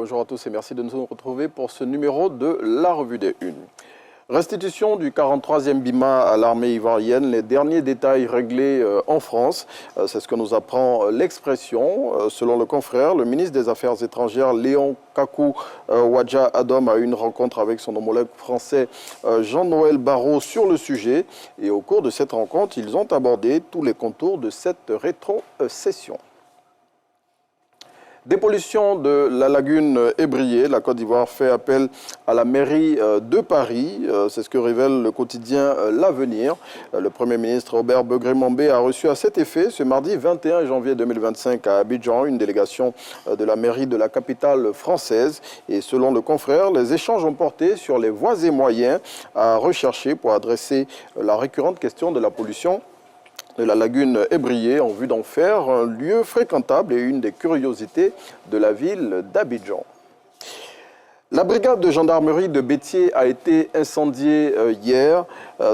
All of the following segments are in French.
bonjour à tous et merci de nous retrouver pour ce numéro de la Revue des Unes. Restitution du 43e BIMA à l'armée ivoirienne, les derniers détails réglés en France. C'est ce que nous apprend l'Expression. Selon le confrère, le ministre des Affaires étrangères, Léon Kakou Wadja Adom, a eu une rencontre avec son homologue français Jean-Noël Barrot sur le sujet. Et au cours de cette rencontre, ils ont abordé tous les contours de cette rétrocession. Dépollution de la lagune Ébrié, la Côte d'Ivoire fait appel à la mairie de Paris. C'est ce que révèle le quotidien L'Avenir. Le Premier ministre Robert Begré-Mambé a reçu à cet effet ce mardi 21 janvier 2025 à Abidjan une délégation de la mairie de la capitale française. Et selon le confrère, les échanges ont porté sur les voies et moyens à rechercher pour adresser la récurrente question de la pollution de la lagune Ébrié en vue d'en faire un lieu fréquentable et une des curiosités de la ville d'Abidjan. La brigade de gendarmerie de Bétier a été incendiée hier.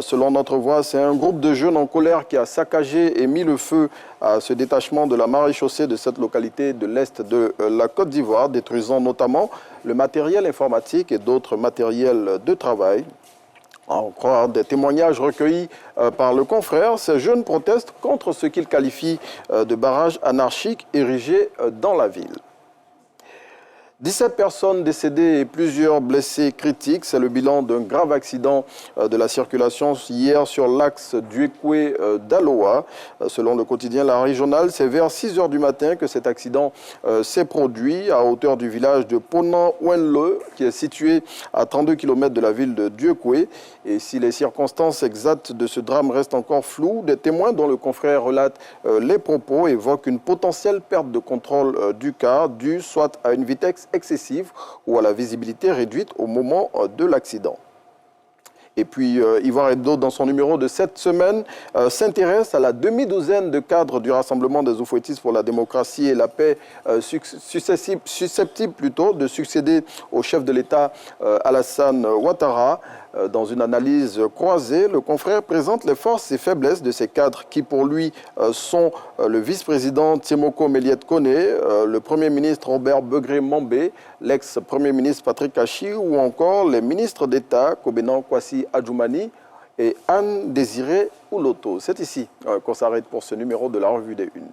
Selon notre voix, c'est un groupe de jeunes en colère qui a saccagé et mis le feu à ce détachement de la maréchaussée de cette localité de l'Est de la Côte d'Ivoire, détruisant notamment le matériel informatique et d'autres matériels de travail. À en croire des témoignages recueillis par le confrère, ces jeunes protestent contre ce qu'ils qualifient de barrage anarchique érigé dans la ville. 17 personnes décédées et plusieurs blessés critiques. C'est le bilan d'un grave accident de la circulation hier sur l'axe Duékoué-Daloa. Selon le quotidien La Régionale, c'est vers 6 h du matin que cet accident s'est produit à hauteur du village de Ponan-Ouenle, qui est situé à 32 km de la ville de Duékoué. Et si les circonstances exactes de ce drame restent encore floues, des témoins dont le confrère relate les propos évoquent une potentielle perte de contrôle du car due soit à une vitesse excessive ou à la visibilité réduite au moment de l'accident. Et puis, Ivoire Hebdo, dans son numéro de cette semaine, s'intéresse à la demi-douzaine de cadres du Rassemblement des Oufouettistes pour la démocratie et la paix susceptibles plutôt de succéder au chef de l'État Alassane Ouattara. Dans une analyse croisée, le confrère présente les forces et faiblesses de ces cadres qui, pour lui, sont le vice-président Tiemoko Méliette Koné, le Premier ministre Robert Begré-Mambé, l'ex-Premier ministre Patrick Kachi ou encore les ministres d'État Kobenan Kwasi Adjoumani et Anne Désiré Ouloto. C'est ici qu'on s'arrête pour ce numéro de la Revue des Unes.